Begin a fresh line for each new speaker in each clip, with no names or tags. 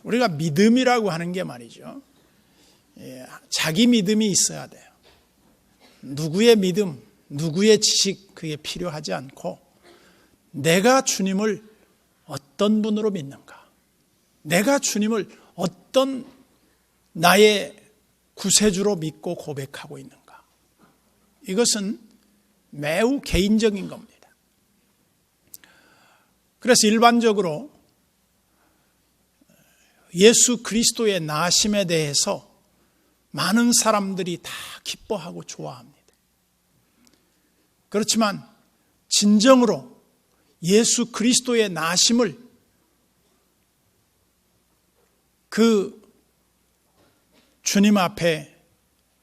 우리가 믿음이라고 하는 게 말이죠, 자기 믿음이 있어야 돼요. 누구의 믿음, 누구의 지식, 그게 필요하지 않고 내가 주님을 어떤 분으로 믿는가, 내가 주님을 어떤 나의 구세주로 믿고 고백하고 있는가, 이것은 매우 개인적인 겁니다. 그래서 일반적으로 예수 그리스도의 나심에 대해서 많은 사람들이 다 기뻐하고 좋아합니다. 그렇지만 진정으로 예수 그리스도의 나심을 그 주님 앞에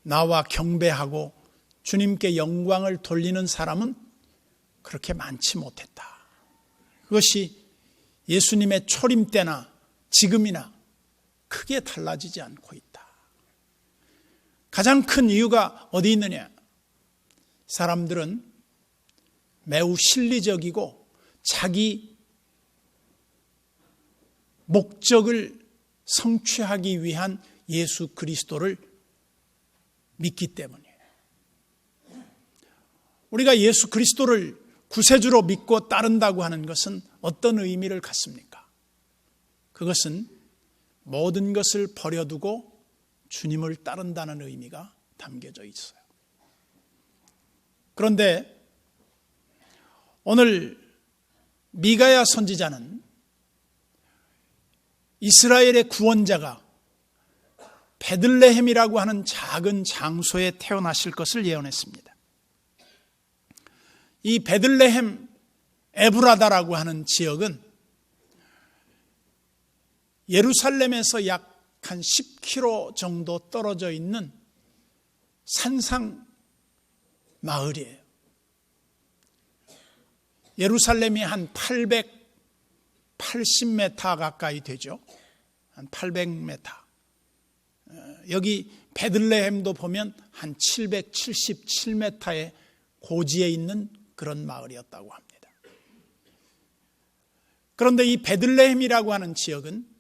나와 경배하고 주님께 영광을 돌리는 사람은 그렇게 많지 못했다. 그것이 예수님의 초림 때나 지금이나 크게 달라지지 않고 있다. 가장 큰 이유가 어디 있느냐? 사람들은 매우 실리적이고 자기 목적을 성취하기 위한 예수 그리스도를 믿기 때문이에요. 우리가 예수 그리스도를 구세주로 믿고 따른다고 하는 것은 어떤 의미를 갖습니까? 그것은 모든 것을 버려두고 주님을 따른다는 의미가 담겨져 있어요. 그런데 오늘 미가야 선지자는 이스라엘의 구원자가 베들레헴이라고 하는 작은 장소에 태어나실 것을 예언했습니다. 이 베들레헴 에브라다라고 하는 지역은 예루살렘에서 약 한 10km 정도 떨어져 있는 산상 마을이에요. 예루살렘이 한 880m 가까이 되죠. 한 800m. 여기 베들레헴도 보면 한 777m의 고지에 있는 그런 마을이었다고 합니다. 그런데 이 베들레헴이라고 하는 지역은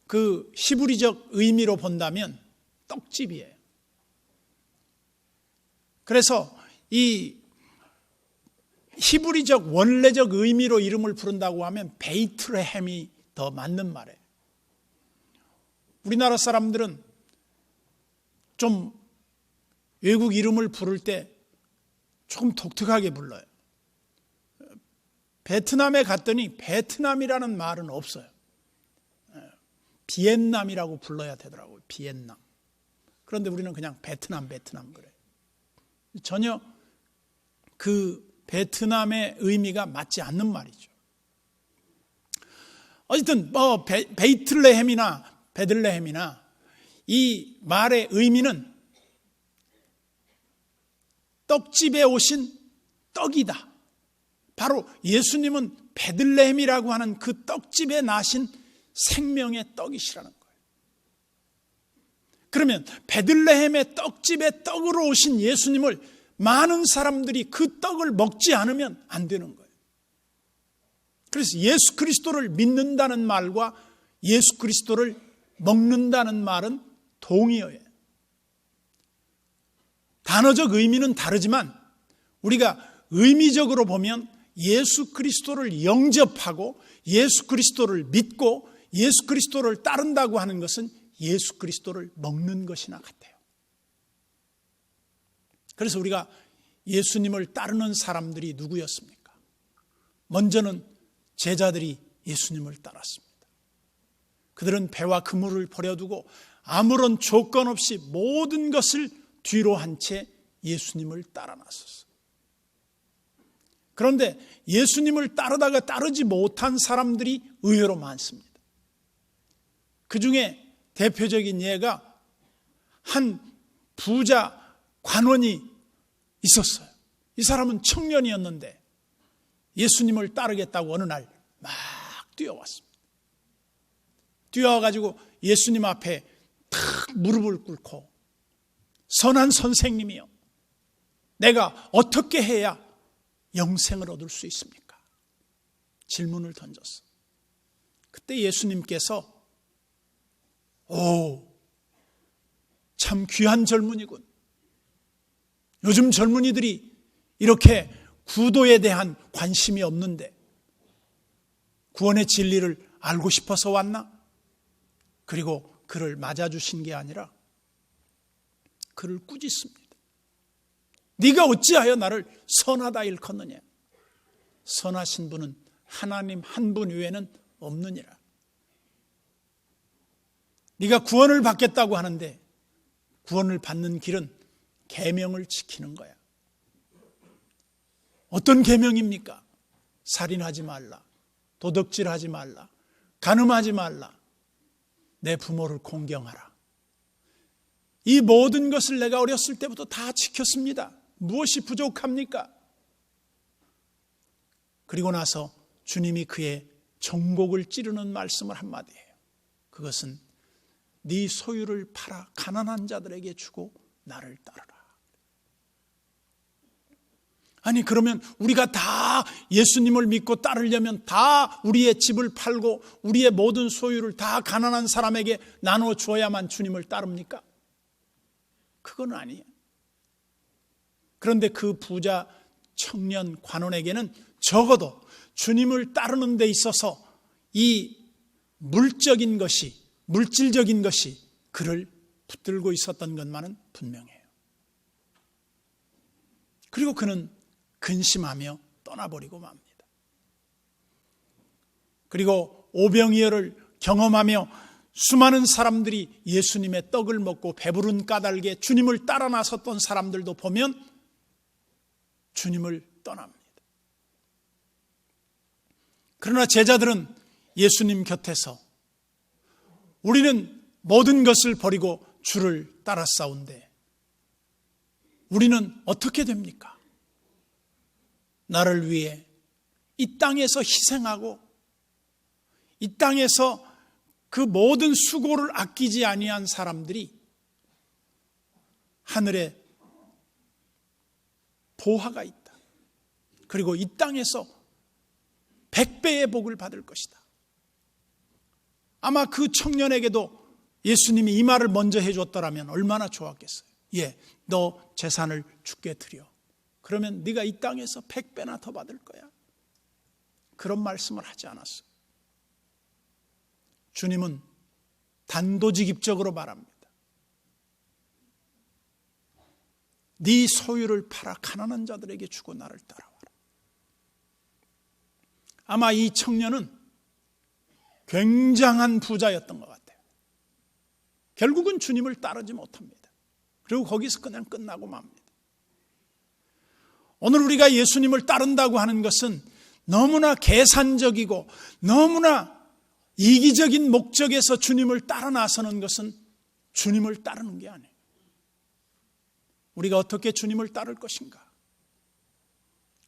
그 히브리적 의미로 본다면 떡집이에요. 그래서 이 히브리적 원래적 의미로 이름을 부른다고 하면 베이트레헴이 더 맞는 말이에요. 우리나라 사람들은 좀 외국 이름을 부를 때 조금 독특하게 불러요. 베트남에 갔더니 베트남이라는 말은 없어요. 비엔남이라고 불러야 되더라고요. 비엔남. 그런데 우리는 그냥 베트남 그래요. 전혀 그 베트남의 의미가 맞지 않는 말이죠. 어쨌든 베이틀레헴이나 베들레헴이나 이 말의 의미는 떡집에 오신 떡이다. 바로 예수님은 베들레헴이라고 하는 그 떡집에 나신 생명의 떡이시라는 거예요. 그러면 베들레헴의 떡집에 떡으로 오신 예수님을 많은 사람들이 그 떡을 먹지 않으면 안 되는 거예요. 그래서 예수 그리스도를 믿는다는 말과 예수 그리스도를 먹는다는 말은 동의어예요. 단어적 의미는 다르지만 우리가 의미적으로 보면 예수 그리스도를 영접하고 예수 그리스도를 믿고 예수 그리스도를 따른다고 하는 것은 예수 그리스도를 먹는 것이나 같아요. 그래서 우리가 예수님을 따르는 사람들이 누구였습니까? 먼저는 제자들이 예수님을 따랐습니다. 그들은 배와 그물을 버려두고 아무런 조건 없이 모든 것을 뒤로 한 채 예수님을 따라 나섰어요. 그런데 예수님을 따르다가 따르지 못한 사람들이 의외로 많습니다. 그 중에 대표적인 예가 한 부자 관원이 있었어요. 이 사람은 청년이었는데 예수님을 따르겠다고 어느 날 막 뛰어왔습니다. 뛰어와가지고 예수님 앞에 탁 무릎을 꿇고 선한 선생님이요, 내가 어떻게 해야 영생을 얻을 수 있습니까? 질문을 던졌어. 그때 예수님께서 참 귀한 젊은이군. 요즘 젊은이들이 이렇게 구도에 대한 관심이 없는데 구원의 진리를 알고 싶어서 왔나? 그리고 그를 맞아주신 게 아니라 그를 꾸짖습니다. 네가 어찌하여 나를 선하다 일컫느냐? 선하신 분은 하나님 한 분 외에는 없느니라. 네가 구원을 받겠다고 하는데 구원을 받는 길은 계명을 지키는 거야. 어떤 계명입니까? 살인하지 말라, 도둑질하지 말라, 간음하지 말라, 내 부모를 공경하라. 이 모든 것을 내가 어렸을 때부터 다 지켰습니다. 무엇이 부족합니까? 그리고 나서 주님이 그의 정곡을 찌르는 말씀을 한마디 해요. 그것은 네 소유를 팔아 가난한 자들에게 주고 나를 따르라. 아니, 그러면 우리가 다 예수님을 믿고 따르려면 다 우리의 집을 팔고 우리의 모든 소유를 다 가난한 사람에게 나눠 주어야만 주님을 따릅니까? 그건 아니에요. 그런데 그 부자 청년 관원에게는 적어도 주님을 따르는 데 있어서 이 물질적인 것이 그를 붙들고 있었던 것만은 분명해요. 그리고 그는 근심하며 떠나버리고 맙니다. 그리고 오병이어를 경험하며 수많은 사람들이 예수님의 떡을 먹고 배부른 까닭에 주님을 따라 나섰던 사람들도 보면 주님을 떠납니다. 그러나 제자들은 예수님 곁에서 우리는 모든 것을 버리고 주를 따라싸운데 우리는 어떻게 됩니까? 나를 위해 이 땅에서 희생하고 이 땅에서 그 모든 수고를 아끼지 아니한 사람들이 하늘에 보화가 있다. 그리고 이 땅에서 100배의 복을 받을 것이다. 아마 그 청년에게도 예수님이 이 말을 먼저 해줬더라면 얼마나 좋았겠어요. 너 재산을 주께 드려. 그러면 네가 이 땅에서 100배나 더 받을 거야. 그런 말씀을 하지 않았어요. 주님은 단도직입적으로 말합니다. 네 소유를 팔아 가난한 자들에게 주고 나를 따라와라. 아마 이 청년은 굉장한 부자였던 것 같아요. 결국은 주님을 따르지 못합니다. 그리고 거기서 그냥 끝나고 맙니다. 오늘 우리가 예수님을 따른다고 하는 것은 너무나 계산적이고 너무나 이기적인 목적에서 주님을 따라 나서는 것은 주님을 따르는 게 아니에요. 우리가 어떻게 주님을 따를 것인가?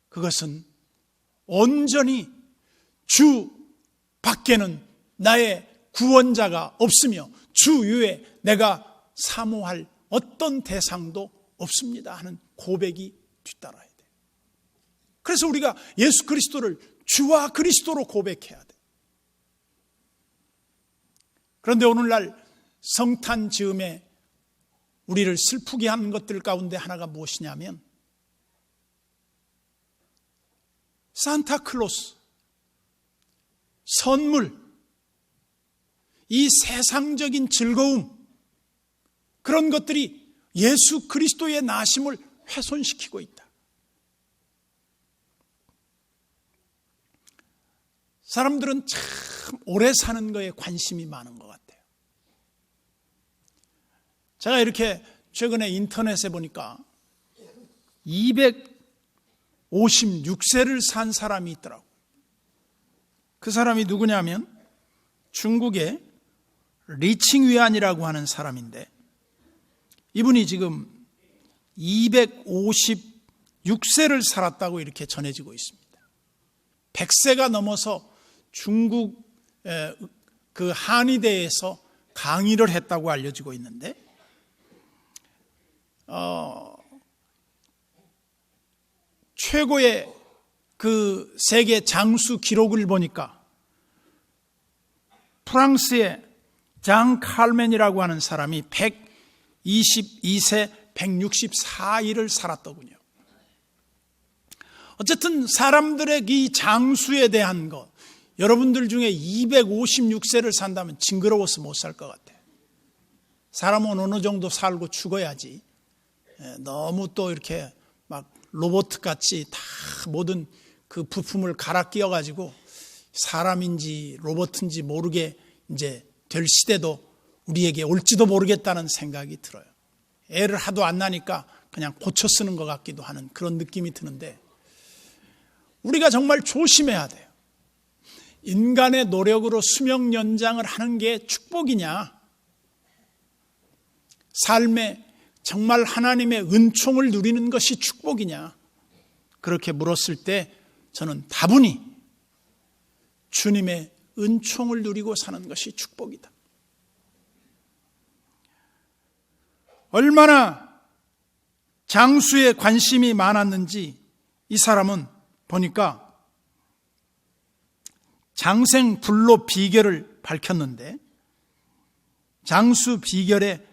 그것은 온전히 주 밖에는 나의 구원자가 없으며 주 위에 내가 사모할 어떤 대상도 없습니다 하는 고백이 뒤따라야 돼요. 그래서 우리가 예수 그리스도를 주와 그리스도로 고백해야 돼요. 그런데 오늘날 성탄 즈음에 우리를 슬프게 하는 것들 가운데 하나가 무엇이냐면 산타클로스, 선물, 이 세상적인 즐거움, 그런 것들이 예수 그리스도의 나심을 훼손시키고 있다. 사람들은 참 오래 사는 거에 관심이 많은 것 같아요. 제가 이렇게 최근에 인터넷에 보니까 256세를 산 사람이 있더라고요. 그 사람이 누구냐면 중국의 리칭위안이라고 하는 사람인데 이분이 지금 256세를 살았다고 이렇게 전해지고 있습니다. 100세가 넘어서 중국 그 한의대에서 강의를 했다고 알려지고 있는데 최고의 그 세계 장수 기록을 보니까 프랑스의 장 칼멘이라고 하는 사람이 122세 164일을 살았더군요. 어쨌든 사람들의 이 장수에 대한 것, 여러분들 중에 256세를 산다면 징그러워서 못 살 것 같아요. 사람은 어느 정도 살고 죽어야지. 너무 또 이렇게 막 로봇같이 다 모든 그 부품을 갈아 끼워가지고 사람인지 로봇인지 모르게 이제 될 시대도 우리에게 올지도 모르겠다는 생각이 들어요. 애를 하도 안 나니까 그냥 고쳐 쓰는 것 같기도 하는 그런 느낌이 드는데, 우리가 정말 조심해야 돼요. 인간의 노력으로 수명 연장을 하는 게 축복이냐, 삶에 정말 하나님의 은총을 누리는 것이 축복이냐, 그렇게 물었을 때 저는 다분히 주님의 은총을 누리고 사는 것이 축복이다. 얼마나 장수에 관심이 많았는지 이 사람은 보니까 장생불로 비결을 밝혔는데, 장수 비결의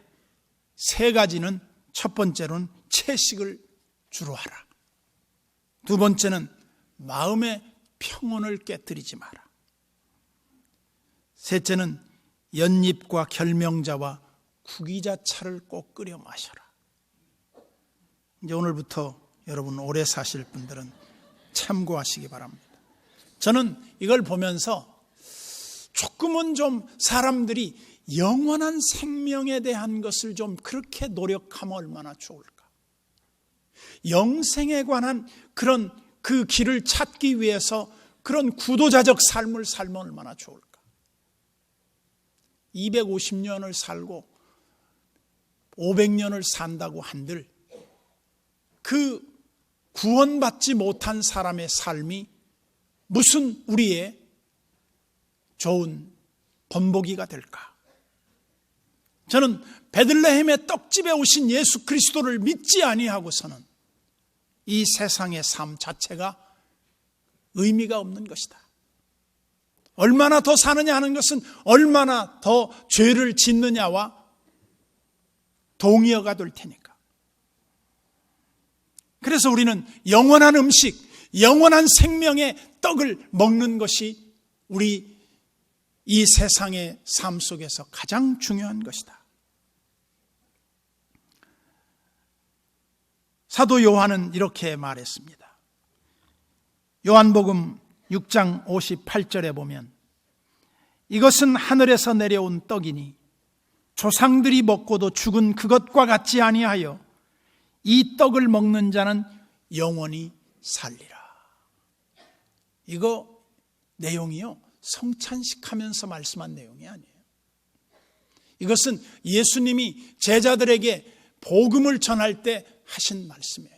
3가지는, 첫 번째로는 채식을 주로 하라. 두 번째는 마음의 평온을 깨뜨리지 마라. 셋째는 연잎과 결명자와 구기자차를 꼭 끓여 마셔라. 이제 오늘부터 여러분 오래 사실 분들은 참고하시기 바랍니다. 저는 이걸 보면서 조금은 좀 사람들이 영원한 생명에 대한 것을 좀 그렇게 노력하면 얼마나 좋을까. 영생에 관한 그런 그 길을 찾기 위해서 그런 구도자적 삶을 살면 얼마나 좋을까. 250년을 살고 500년을 산다고 한들 그 구원받지 못한 사람의 삶이 무슨 우리의 좋은 본보기가 될까? 저는 베들레헴의 떡집에 오신 예수 그리스도를 믿지 아니하고서는 이 세상의 삶 자체가 의미가 없는 것이다. 얼마나 더 사느냐 하는 것은 얼마나 더 죄를 짓느냐와 동의어가 될 테니까. 그래서 우리는 영원한 음식, 영원한 생명의 떡을 먹는 것이 우리 이 세상의 삶 속에서 가장 중요한 것이다. 사도 요한은 이렇게 말했습니다. 요한복음 6장 58절에 보면, 이것은 하늘에서 내려온 떡이니 조상들이 먹고도 죽은 그것과 같지 아니하여 이 떡을 먹는 자는 영원히 살리라. 이거 내용이요, 성찬식하면서 말씀한 내용이 아니에요. 이것은 예수님이 제자들에게 복음을 전할 때 하신 말씀이에요.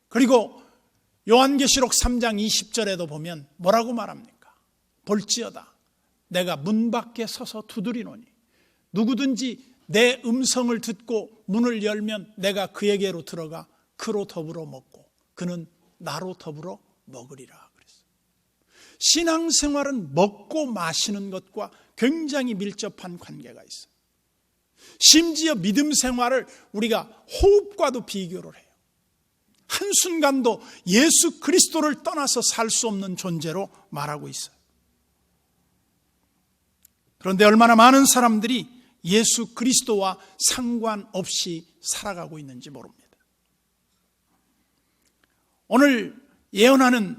그리고 요한계시록 3장 20절에도 보면 뭐라고 말합니까? 볼지어다 내가 문 밖에 서서 두드리노니 누구든지 내 음성을 듣고 문을 열면 내가 그에게로 들어가 그로 더불어 먹고 그는 나로 더불어 먹으리라 그랬어요. 신앙생활은 먹고 마시는 것과 굉장히 밀접한 관계가 있어요. 심지어 믿음 생활을 우리가 호흡과도 비교를 해요. 한순간도 예수 그리스도를 떠나서 살 수 없는 존재로 말하고 있어요. 그런데 얼마나 많은 사람들이 예수 그리스도와 상관없이 살아가고 있는지 모릅니다. 오늘 예언하는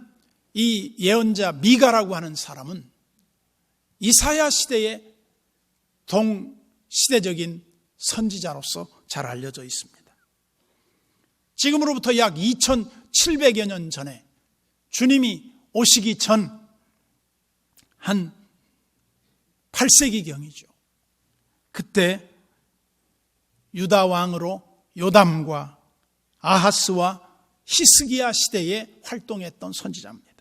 이 예언자 미가라고 하는 사람은 이사야 시대의 동시대적인 선지자로서 잘 알려져 있습니다. 지금으로부터 약 2700여 년 전에 주님이 오시기 전 한 8세기경이죠. 그때 유다 왕으로 요담과 아하스와 히스기야 시대에 활동했던 선지자입니다.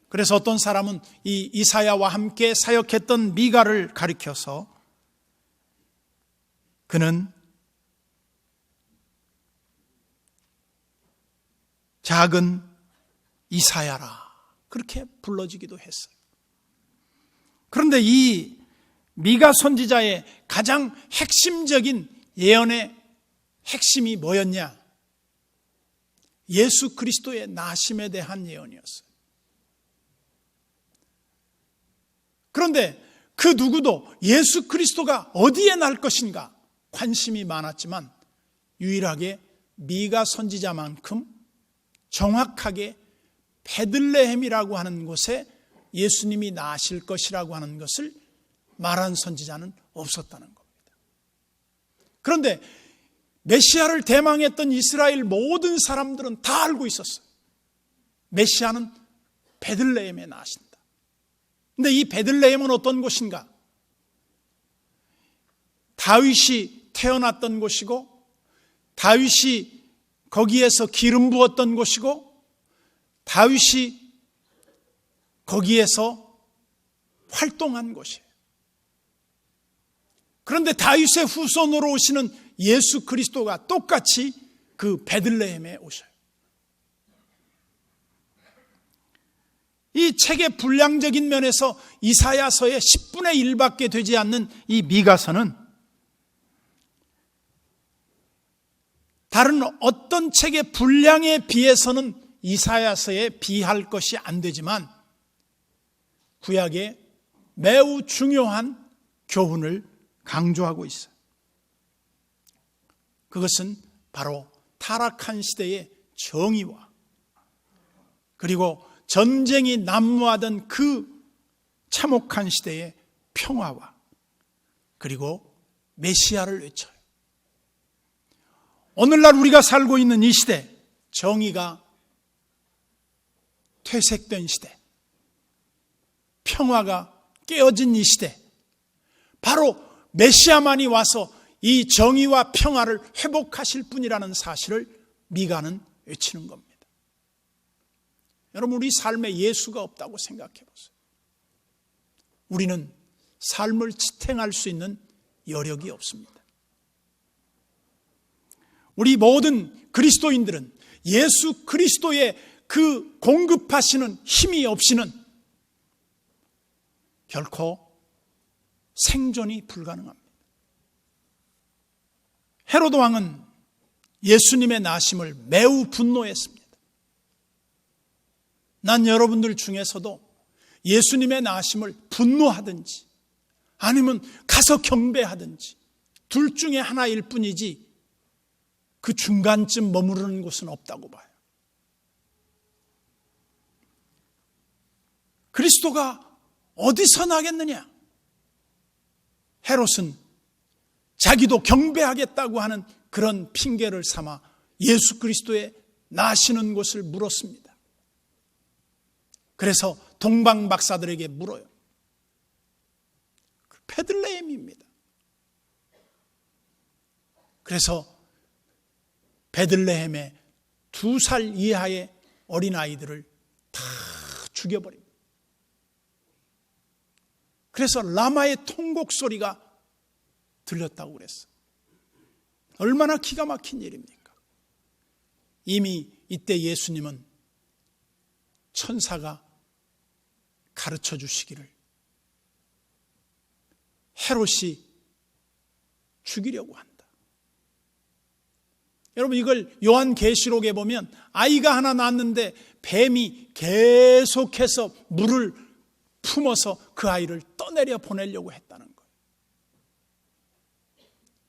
그래서 어떤 사람은 이 이사야와 함께 사역했던 미가를 가리켜서 그는 작은 이사야라 그렇게 불러지기도 했어요. 그런데 이 미가 선지자의 가장 핵심적인 예언의 핵심이 뭐였냐? 예수 그리스도의 나심에 대한 예언이었어요. 그런데 그 누구도 예수 그리스도가 어디에 날 것인가 관심이 많았지만 유일하게 미가 선지자만큼 정확하게 베들레헴이라고 하는 곳에 예수님이 나실 것이라고 하는 것을 말한 선지자는 없었다는 겁니다. 그런데 메시아를 대망했던 이스라엘 모든 사람들은 다 알고 있었어요. 메시아는 베들레헴에 나신다. 그런데 이 베들레헴은 어떤 곳인가? 다윗이 태어났던 곳이고, 다윗이 거기에서 기름 부었던 곳이고, 다윗이 거기에서 활동한 곳이에요. 그런데 다윗의 후손으로 오시는 예수 그리스도가 똑같이 그 베들레헴에 오셔요. 이 책의 분량적인 면에서 이사야서의 10분의 1밖에 되지 않는 이 미가서는 다른 어떤 책의 분량에 비해서는 이사야서에 비할 것이 안 되지만 구약의 매우 중요한 교훈을 강조하고 있어요. 그것은 바로 타락한 시대의 정의와 그리고 전쟁이 난무하던 그 참혹한 시대의 평화와 그리고 메시아를 외쳐요. 오늘날 우리가 살고 있는 이 시대, 정의가 퇴색된 시대, 평화가 깨어진 이 시대, 바로 메시아만이 와서 이 정의와 평화를 회복하실 분이라는 사실을 미가는 외치는 겁니다. 여러분, 우리 삶에 예수가 없다고 생각해 보세요. 우리는 삶을 지탱할 수 있는 여력이 없습니다. 우리 모든 그리스도인들은 예수 그리스도의 그 공급하시는 힘이 없이는 결코 생존이 불가능합니다. 헤로드 왕은 예수님의 나심을 매우 분노했습니다. 난 여러분들 중에서도 예수님의 나심을 분노하든지 아니면 가서 경배하든지 둘 중에 하나일 뿐이지 그 중간쯤 머무르는 곳은 없다고 봐요. 그리스도가 어디서 나겠느냐? 헤롯은 자기도 경배하겠다고 하는 그런 핑계를 삼아 예수 그리스도의 나시는 곳을 물었습니다. 그래서 동방 박사들에게 물어요. 베들레헴입니다. 그래서 베들레헴의 2살 이하의 어린아이들을 다 죽여버립니다. 그래서 라마의 통곡 소리가 들렸다고 그랬어요. 얼마나 기가 막힌 일입니까? 이미 이때 예수님은 천사가 가르쳐 주시기를 헤롯이 죽이려고 한다. 여러분, 이걸 요한계시록에 보면 아이가 하나 낳았는데 뱀이 계속해서 물을 품어서 그 아이를 떠내려 보내려고 했다는 거예요.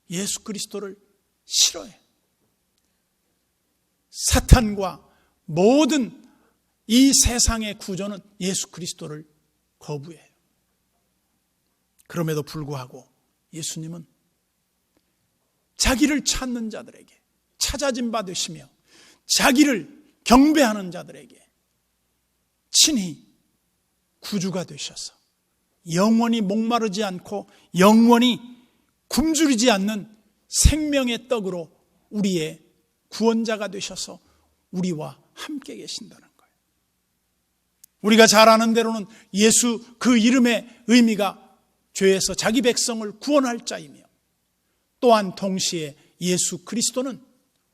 예수 그리스도를 싫어해. 사탄과 모든 이 세상의 구조는 예수 그리스도를 거부해요. 그럼에도 불구하고 예수님은 자기를 찾는 자들에게 찾아진 바 되시며 자기를 경배하는 자들에게 친히 구주가 되셔서 영원히 목마르지 않고 영원히 굶주리지 않는 생명의 떡으로 우리의 구원자가 되셔서 우리와 함께 계신다는 거예요. 우리가 잘 아는 대로는 예수 그 이름의 의미가 죄에서 자기 백성을 구원할 자이며 또한 동시에 예수 그리스도는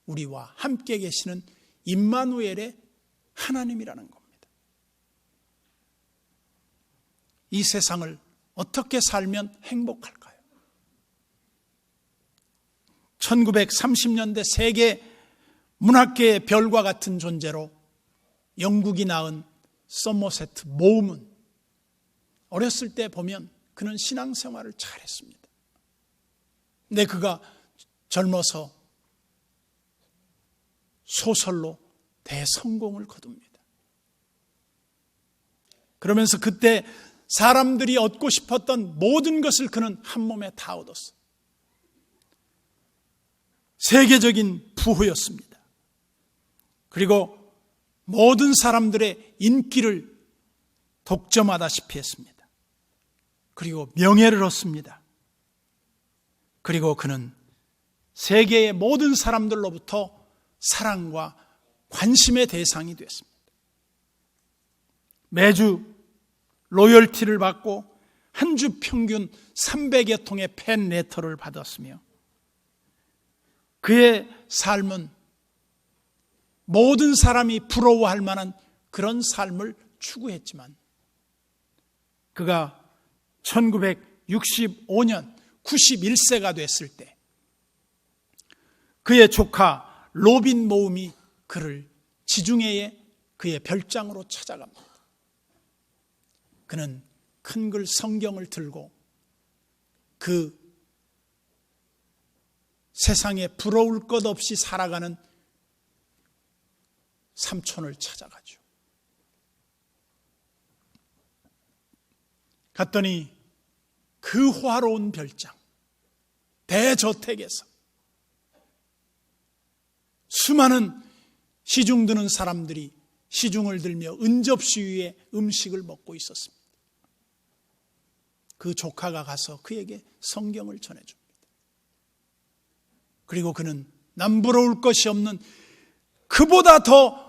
우리와 함께 계시는 임마누엘의 하나님이라는 겁니다. 이 세상을 어떻게 살면 행복할까요? 1930년대 세계 문학계의 별과 같은 존재로 영국이 낳은 서머셋 모음은 어렸을 때 보면 그는 신앙생활을 잘했습니다. 근데 그가 젊어서 소설로 대성공을 거둡니다. 그러면서 그때 사람들이 얻고 싶었던 모든 것을 그는 한 몸에 다 얻었어. 세계적인 부호였습니다. 그리고 모든 사람들의 인기를 독점하다시피 했습니다. 그리고 명예를 얻습니다. 그리고 그는 세계의 모든 사람들로부터 사랑과 관심의 대상이 됐습니다. 매주 로열티를 받고 한 주 평균 300여 통의 팬레터를 받았으며 그의 삶은 모든 사람이 부러워할 만한 그런 삶을 추구했지만 그가 1965년 91세가 됐을 때 그의 조카 로빈 모음이 그를 지중해의 그의 별장으로 찾아갑니다. 그는 큰 글 성경을 들고 그 세상에 부러울 것 없이 살아가는 삼촌을 찾아가죠. 갔더니 그 화로운 별장, 대저택에서 수많은 시중 드는 사람들이 시중을 들며 은접시 위에 음식을 먹고 있었습니다. 그 조카가 가서 그에게 성경을 전해줍니다. 그리고 그는 남부러울 것이 없는 그보다 더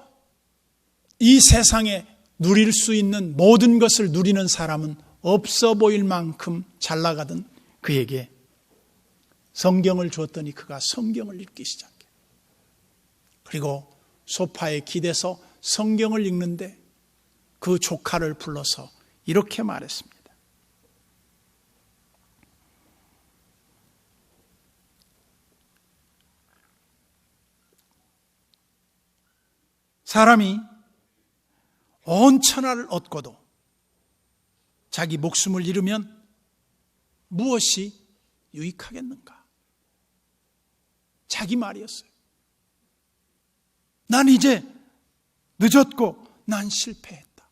이 세상에 누릴 수 있는 모든 것을 누리는 사람은 없어 보일 만큼 잘 나가던 그에게 성경을 주었더니 그가 성경을 읽기 시작해. 그리고 소파에 기대서 성경을 읽는데 그 조카를 불러서 이렇게 말했습니다. 사람이 온 천하를 얻고도 자기 목숨을 잃으면 무엇이 유익하겠는가? 자기 말이었어요. 난 이제 늦었고 난 실패했다.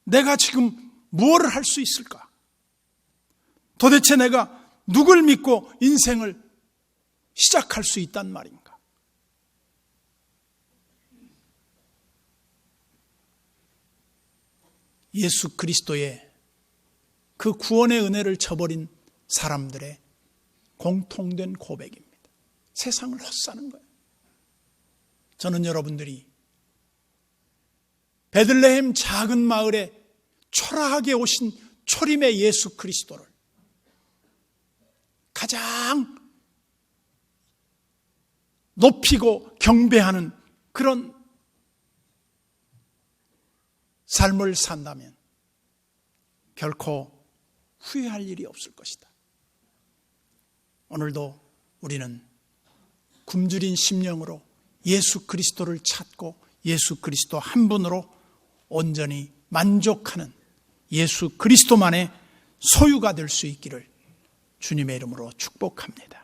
내가 지금 무엇을 할 수 있을까? 도대체 내가 누굴 믿고 인생을 시작할 수 있단 말인가? 예수 그리스도의 그 구원의 은혜를 저버린 사람들의 공통된 고백입니다. 세상을 헛사는 거예요. 저는 여러분들이 베들레헴 작은 마을에 초라하게 오신 초림의 예수 그리스도를 가장 높이고 경배하는 그런 삶을 산다면 결코 후회할 일이 없을 것이다. 오늘도 우리는 굶주린 심령으로 예수 그리스도를 찾고 예수 그리스도 한 분으로 온전히 만족하는 예수 그리스도만의 소유가 될 수 있기를 주님의 이름으로 축복합니다.